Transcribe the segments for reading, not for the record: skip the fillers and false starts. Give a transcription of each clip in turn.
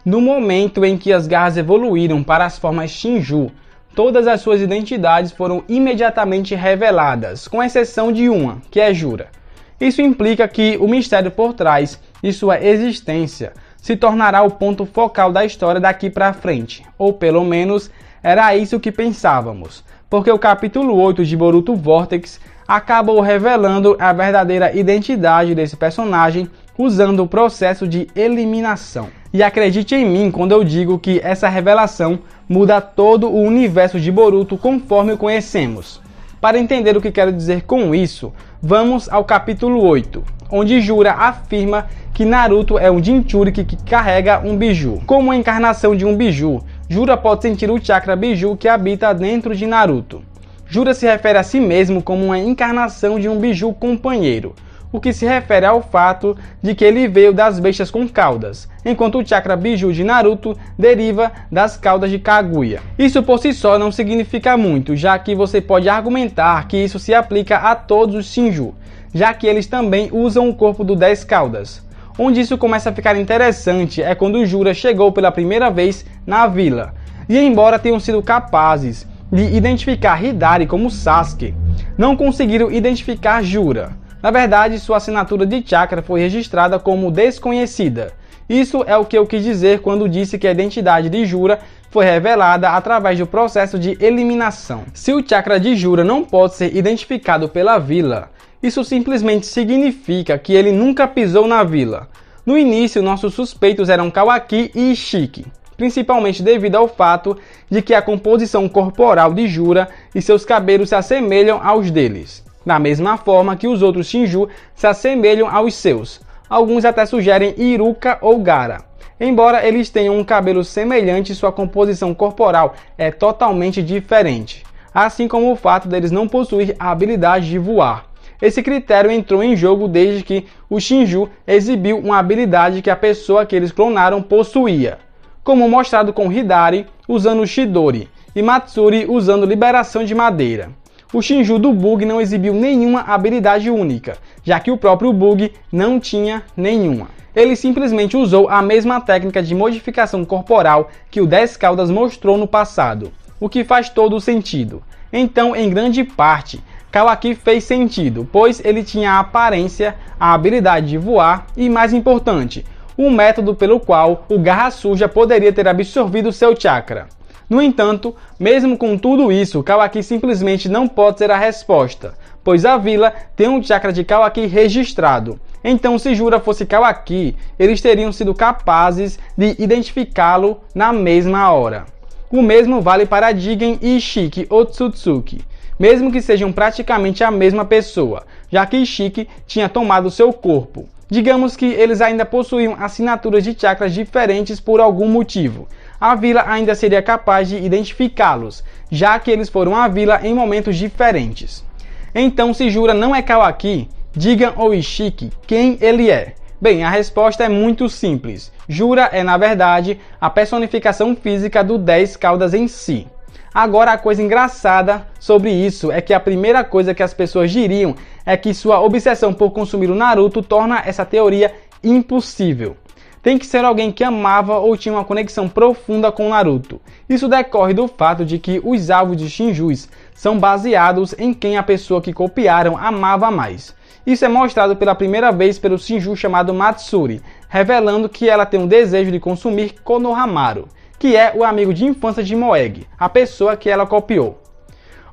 No momento em que as garras evoluíram para as formas Shinju, todas as suas identidades foram imediatamente reveladas, com exceção de uma, que é Jura. Isso implica que o mistério por trás de sua existência se tornará o ponto focal da história daqui para frente, ou pelo menos era isso que pensávamos, porque o capítulo 8 de Boruto Vortex acabou revelando a verdadeira identidade desse personagem usando o processo de eliminação. E acredite em mim quando eu digo que essa revelação muda todo o universo de Boruto conforme o conhecemos. Para entender o que quero dizer com isso, vamos ao capítulo 8, onde Jura afirma que Naruto é um Jinchuriki que carrega um biju. Como a encarnação de um biju, Jura pode sentir o chakra biju que habita dentro de Naruto. Jura se refere a si mesmo como uma encarnação de um biju companheiro, o que se refere ao fato de que ele veio das bestas com caudas, enquanto o chakra biju de Naruto deriva das caudas de Kaguya. Isso por si só não significa muito, já que você pode argumentar que isso se aplica a todos os Shinju, já que eles também usam o corpo do 10 caudas. Onde isso começa a ficar interessante é quando Jura chegou pela primeira vez na vila, e embora tenham sido capazes de identificar Hidari como Sasuke, não conseguiram identificar Jura. Na verdade, sua assinatura de chakra foi registrada como desconhecida. Isso é o que eu quis dizer quando disse que a identidade de Jura foi revelada através do processo de eliminação. Se o chakra de Jura não pode ser identificado pela vila, isso simplesmente significa que ele nunca pisou na vila. No início, nossos suspeitos eram Kawaki e Ishiki, principalmente devido ao fato de que a composição corporal de Jura e seus cabelos se assemelham aos deles, da mesma forma que os outros Shinju se assemelham aos seus. Alguns até sugerem Iruka ou Gaara. Embora eles tenham um cabelo semelhante, sua composição corporal é totalmente diferente, assim como o fato deles não possuir a habilidade de voar. Esse critério entrou em jogo desde que o Shinju exibiu uma habilidade que a pessoa que eles clonaram possuía, como mostrado com Hidari usando Chidori e Matsuri usando Liberação de Madeira. O Shinju do Bug não exibiu nenhuma habilidade única, já que o próprio Bug não tinha nenhuma. Ele simplesmente usou a mesma técnica de modificação corporal que o 10 Caudas mostrou no passado, o que faz todo o sentido. Então, em grande parte, Kawaki fez sentido, pois ele tinha a aparência, a habilidade de voar e, mais importante, o método pelo qual o Garra Suja poderia ter absorvido seu chakra. No entanto, mesmo com tudo isso, Kawaki simplesmente não pode ser a resposta, pois a vila tem um chakra de Kawaki registrado. Então, se Jura fosse Kawaki, eles teriam sido capazes de identificá-lo na mesma hora. O mesmo vale para Jigen e Ishiki Otsutsuki, mesmo que sejam praticamente a mesma pessoa, já que Ishiki tinha tomado seu corpo. Digamos que eles ainda possuíam assinaturas de chakras diferentes por algum motivo. A vila ainda seria capaz de identificá-los, já que eles foram à vila em momentos diferentes. Então, se Jura não é Kawaki, Jigen ou Ishiki, quem ele é? Bem, a resposta é muito simples. Jura é, na verdade, a personificação física do 10 Caudas em si. Agora, a coisa engraçada sobre isso é que a primeira coisa que as pessoas diriam é que sua obsessão por consumir o Naruto torna essa teoria impossível. Tem que ser alguém que amava ou tinha uma conexão profunda com o Naruto. Isso decorre do fato de que os alvos de Shinjus são baseados em quem a pessoa que copiaram amava mais. Isso é mostrado pela primeira vez pelo Shinju chamado Matsuri, revelando que ela tem um desejo de consumir Konohamaru, que é o amigo de infância de Moeg, a pessoa que ela copiou.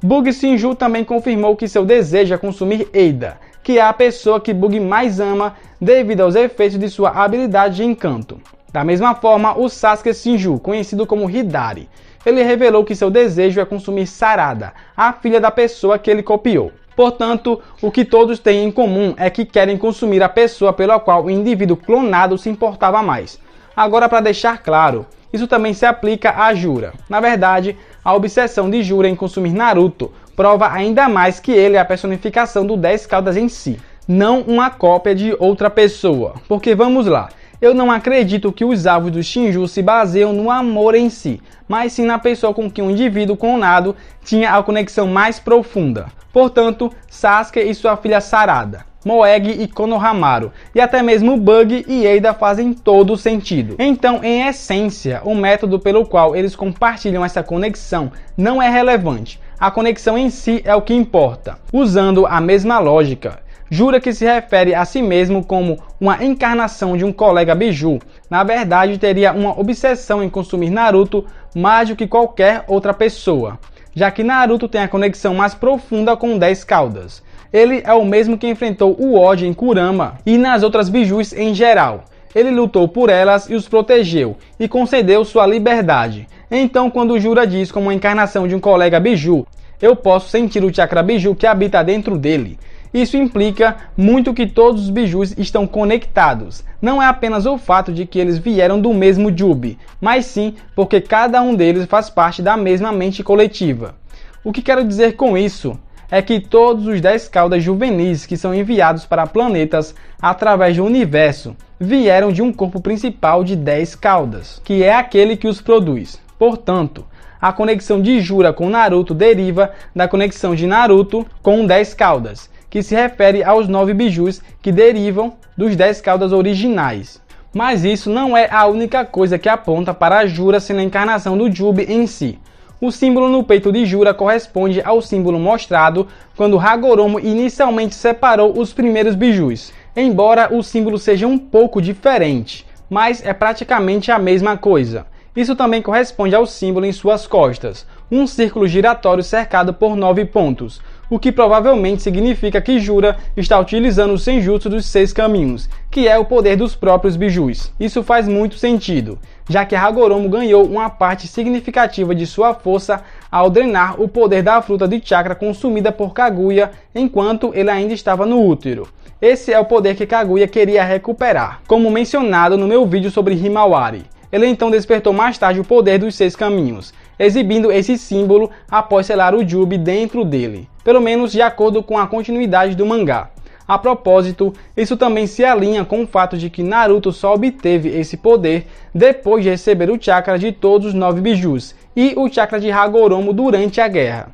Bug Shinju também confirmou que seu desejo é consumir Eida, que é a pessoa que Bug mais ama devido aos efeitos de sua habilidade de encanto. Da mesma forma, o Sasuke Shinju, conhecido como Hidari, ele revelou que seu desejo é consumir Sarada, a filha da pessoa que ele copiou. Portanto, o que todos têm em comum é que querem consumir a pessoa pela qual o indivíduo clonado se importava mais. Agora, para deixar claro, isso também se aplica a Jura. Na verdade, a obsessão de Jura em consumir Naruto prova ainda mais que ele é a personificação do 10 Caudas em si, não uma cópia de outra pessoa. Porque vamos lá, eu não acredito que os alvos do Shinju se baseiam no amor em si, mas sim na pessoa com quem o indivíduo clonado tinha a conexão mais profunda. Portanto, Sasuke e sua filha Sarada. Moeg e Konohamaru, e até mesmo Bug e Eida fazem todo sentido. Então, em essência, o método pelo qual eles compartilham essa conexão não é relevante. A conexão em si é o que importa. Usando a mesma lógica, Jura, que se refere a si mesmo como uma encarnação de um colega Biju, na verdade teria uma obsessão em consumir Naruto mais do que qualquer outra pessoa, já que Naruto tem a conexão mais profunda com 10 Caudas. Ele é o mesmo que enfrentou o ódio em Kurama e nas outras Bijus em geral. Ele lutou por elas e os protegeu, e concedeu sua liberdade. Então, quando Jura diz como uma encarnação de um colega Biju, eu posso sentir o chakra Biju que habita dentro dele. Isso implica muito que todos os Bijus estão conectados. Não é apenas o fato de que eles vieram do mesmo Jubi, mas sim porque cada um deles faz parte da mesma mente coletiva. O que quero dizer com isso é que todos os 10 Caudas juvenis que são enviados para planetas através do universo vieram de um corpo principal de 10 Caudas, que é aquele que os produz. Portanto, a conexão de Jura com Naruto deriva da conexão de Naruto com 10 Caudas, que se refere aos 9 Bijus que derivam dos 10 Caudas originais. Mas isso não é a única coisa que aponta para Jura sendo a encarnação do Jubi em si. O símbolo no peito de Jura corresponde ao símbolo mostrado quando Hagoromo inicialmente separou os primeiros Bijus. Embora o símbolo seja um pouco diferente, mas é praticamente a mesma coisa. Isso também corresponde ao símbolo em suas costas, um círculo giratório cercado por 9 pontos, o que provavelmente significa que Jura está utilizando o Senjutsu dos 6 caminhos, que é o poder dos próprios Bijus. Isso faz muito sentido, já que Hagoromo ganhou uma parte significativa de sua força ao drenar o poder da fruta de chakra consumida por Kaguya enquanto ele ainda estava no útero. Esse é o poder que Kaguya queria recuperar, como mencionado no meu vídeo sobre Himawari. Ele então despertou mais tarde o poder dos 6 caminhos, exibindo esse símbolo após selar o Jubi dentro dele, pelo menos de acordo com a continuidade do mangá. A propósito, isso também se alinha com o fato de que Naruto só obteve esse poder depois de receber o chakra de todos os 9 Bijus e o chakra de Hagoromo durante a guerra.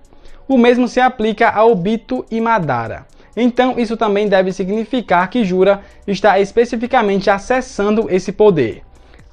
O mesmo se aplica a Obito e Madara. Então isso também deve significar que Jura está especificamente acessando esse poder,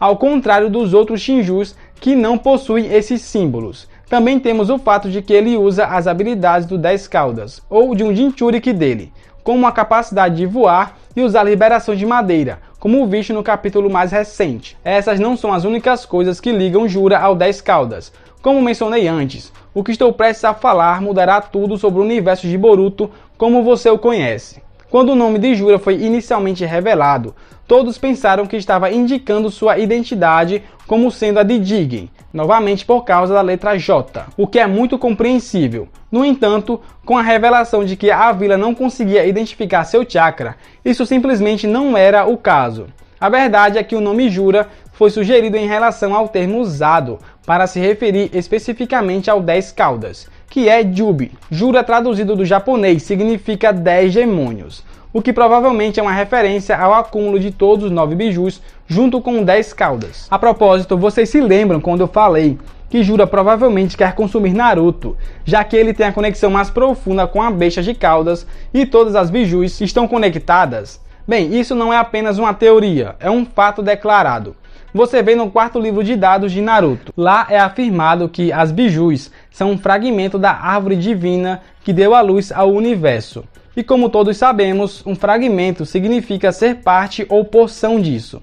ao contrário dos outros Shinjus que não possuem esses símbolos. Também temos o fato de que ele usa as habilidades do 10 Caudas, ou de um Jinchuriki dele, como a capacidade de voar e usar liberação de madeira, como visto no capítulo mais recente. Essas não são as únicas coisas que ligam Jura ao 10 Caudas. Como mencionei antes, o que estou prestes a falar mudará tudo sobre o universo de Boruto como você o conhece. Quando o nome de Jura foi inicialmente revelado, todos pensaram que estava indicando sua identidade como sendo a de Jigen, novamente por causa da letra J, o que é muito compreensível. No entanto, com a revelação de que a vila não conseguia identificar seu chakra, isso simplesmente não era o caso. A verdade é que o nome Jura foi sugerido em relação ao termo usado para se referir especificamente ao 10 Caudas, que é Jubi. Jura traduzido do japonês significa 10 demônios, o que provavelmente é uma referência ao acúmulo de todos os 9 Bijus junto com 10 Caudas. A propósito, vocês se lembram quando eu falei que Jura provavelmente quer consumir Naruto, já que ele tem a conexão mais profunda com a besta de caudas e todas as Bijus estão conectadas? Bem, isso não é apenas uma teoria, é um fato declarado. Você vê no 4º livro de dados de Naruto. Lá é afirmado que as Bijus são um fragmento da árvore divina que deu à luz ao universo. E como todos sabemos, um fragmento significa ser parte ou porção disso.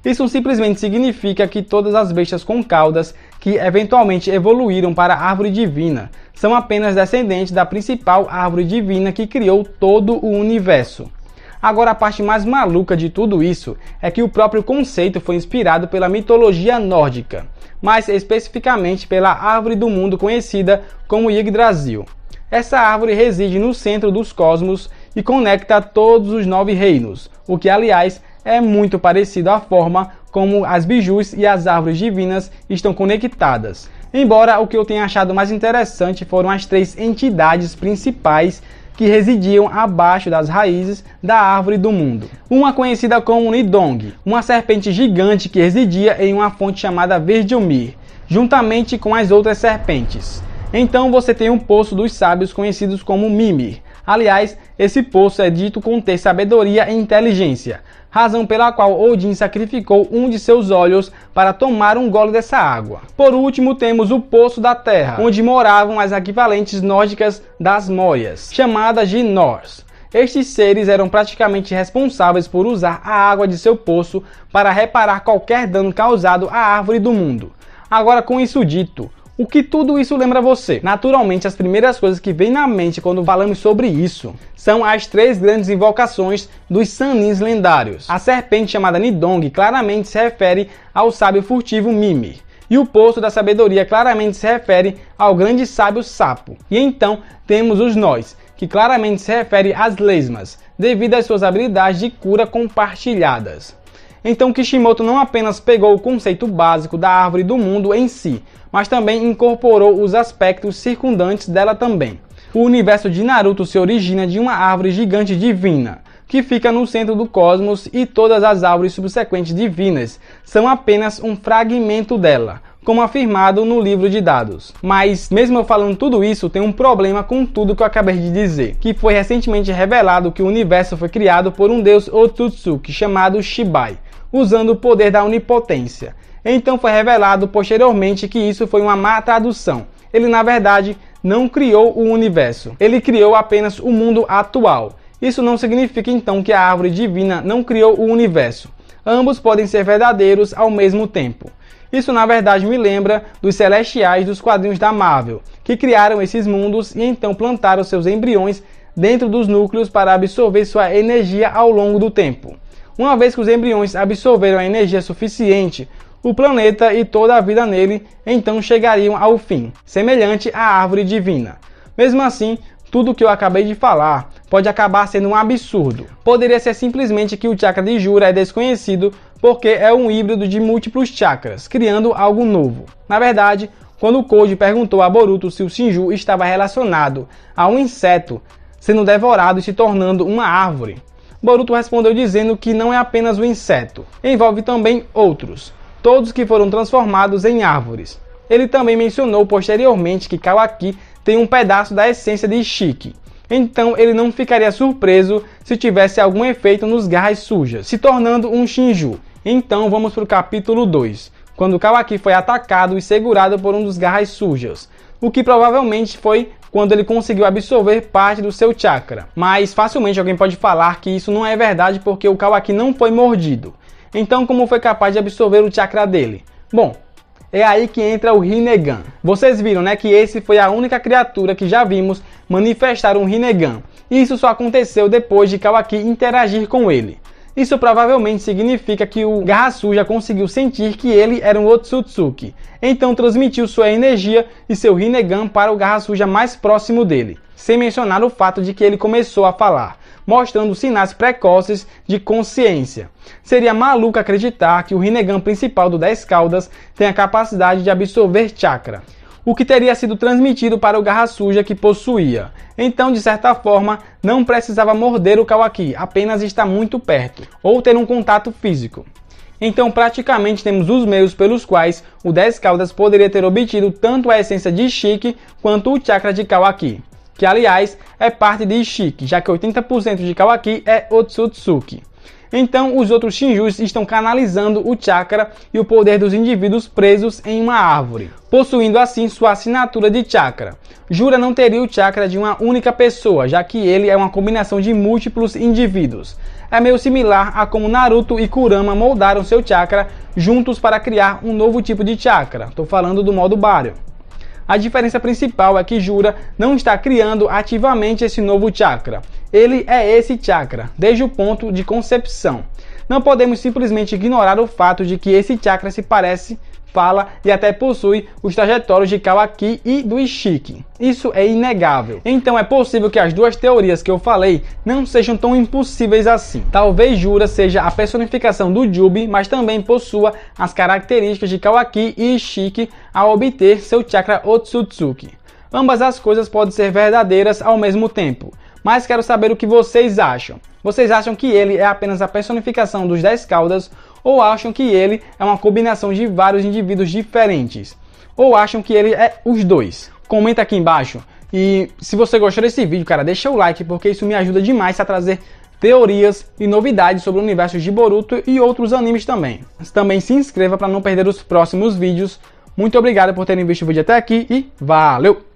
Isso simplesmente significa que todas as bestas com caudas que eventualmente evoluíram para a árvore divina são apenas descendentes da principal árvore divina que criou todo o universo. Agora, a parte mais maluca de tudo isso é que o próprio conceito foi inspirado pela mitologia nórdica, mais especificamente pela árvore do mundo conhecida como Yggdrasil. Essa árvore reside no centro dos cosmos e conecta todos os 9 reinos, o que, aliás, é muito parecido à forma como as Bijus e as árvores divinas estão conectadas. Embora o que eu tenha achado mais interessante foram as 3 entidades principais que residiam abaixo das raízes da árvore do mundo. Uma conhecida como Nidong, uma serpente gigante que residia em uma fonte chamada Verdilmir, juntamente com as outras serpentes. Então você tem um poço dos sábios conhecidos como Mimir, Aliás, esse poço é dito conter sabedoria e inteligência, razão pela qual Odin sacrificou um de seus olhos para tomar um gole dessa água. Por último, temos o Poço da Terra, onde moravam as equivalentes nórdicas das Moias, chamadas de Norse. Estes seres eram praticamente responsáveis por usar a água de seu poço para reparar qualquer dano causado à árvore do mundo. Agora, com isso dito, o que tudo isso lembra você? Naturalmente, as primeiras coisas que vêm na mente quando falamos sobre isso são as 3 grandes invocações dos Sanins lendários. A serpente chamada Nidong claramente se refere ao sábio furtivo Mimir, e o Poço da Sabedoria claramente se refere ao grande sábio Sapo. E então temos os Nós, que claramente se refere às lesmas, devido às suas habilidades de cura compartilhadas. Então Kishimoto não apenas pegou o conceito básico da árvore do mundo em si, mas também incorporou os aspectos circundantes dela também. O universo de Naruto se origina de uma árvore gigante divina, que fica no centro do cosmos, e todas as árvores subsequentes divinas são apenas um fragmento dela, como afirmado no livro de dados. Mas, mesmo eu falando tudo isso, tem um problema com tudo que eu acabei de dizer, que foi recentemente revelado que o universo foi criado por um deus Otsutsuki chamado Shibai, usando o poder da onipotência. Então foi revelado posteriormente que isso foi uma má tradução. Ele, na verdade, não criou o universo, ele criou apenas o mundo atual. Isso não significa então que a árvore divina não criou o universo. Ambos podem ser verdadeiros ao mesmo tempo. Isso na verdade me lembra dos Celestiais dos quadrinhos da Marvel, que criaram esses mundos e então plantaram seus embriões dentro dos núcleos para absorver sua energia ao longo do tempo. Uma vez que os embriões absorveram a energia suficiente, o planeta e toda a vida nele então chegariam ao fim, semelhante à árvore divina. Mesmo assim, tudo o que eu acabei de falar pode acabar sendo um absurdo. Poderia ser simplesmente que o chakra de Jura é desconhecido porque é um híbrido de múltiplos chakras, criando algo novo. Na verdade, quando Koji perguntou a Boruto se o Shinju estava relacionado a um inseto sendo devorado e se tornando uma árvore, Boruto respondeu dizendo que não é apenas o inseto, envolve também outros, todos que foram transformados em árvores. Ele também mencionou posteriormente que Kawaki tem um pedaço da essência de Ishiki, então ele não ficaria surpreso se tivesse algum efeito nos garras sujas, se tornando um Shinju. Então vamos para o capítulo 2, quando Kawaki foi atacado e segurado por um dos garras sujas, o que provavelmente foi quando ele conseguiu absorver parte do seu chakra. Mas facilmente alguém pode falar que isso não é verdade porque o Kawaki não foi mordido. Então como foi capaz de absorver o chakra dele? Bom, é aí que entra o Rinnegan. Vocês viram, né, que esse foi a única criatura que já vimos manifestar um Rinnegan. E isso só aconteceu depois de Kawaki interagir com ele. Isso provavelmente significa que o Garra Suja conseguiu sentir que ele era um Otsutsuki, então transmitiu sua energia e seu Rinnegan para o Garra Suja mais próximo dele, sem mencionar o fato de que ele começou a falar, mostrando sinais precoces de consciência. Seria maluco acreditar que o Rinnegan principal do 10 Caudas tem a capacidade de absorver chakra, o que teria sido transmitido para o Garra Suja que possuía. Então, de certa forma, não precisava morder o Kawaki, apenas estar muito perto, ou ter um contato físico. Então, praticamente temos os meios pelos quais o 10 Caudas poderia ter obtido tanto a essência de Ishiki quanto o chakra de Kawaki, que aliás é parte de Ishiki, já que 80% de Kawaki é Otsutsuki. Então, os outros Shinjus estão canalizando o chakra e o poder dos indivíduos presos em uma árvore, possuindo assim sua assinatura de chakra. Jura não teria o chakra de uma única pessoa, já que ele é uma combinação de múltiplos indivíduos. É meio similar a como Naruto e Kurama moldaram seu chakra juntos para criar um novo tipo de chakra. Estou falando do modo Baryon. A diferença principal é que Jura não está criando ativamente esse novo chakra. Ele é esse chakra, desde o ponto de concepção. Não podemos simplesmente ignorar o fato de que esse chakra se parece, fala e até possui os trajetórios de Kawaki e do Ishiki. Isso é inegável. Então é possível que as duas teorias que eu falei não sejam tão impossíveis assim. Talvez Jura seja a personificação do Jubi, mas também possua as características de Kawaki e Ishiki ao obter seu chakra Otsutsuki. Ambas as coisas podem ser verdadeiras ao mesmo tempo, mas quero saber o que vocês acham. Vocês acham que ele é apenas a personificação dos 10 Caudas ou acham que ele é uma combinação de vários indivíduos diferentes? Ou acham que ele é os dois? Comenta aqui embaixo. E se você gostou desse vídeo, cara, deixa o like, porque isso me ajuda demais a trazer teorias e novidades sobre o universo de Boruto e outros animes também. Mas também se inscreva para não perder os próximos vídeos. Muito obrigado por terem visto o vídeo até aqui e valeu!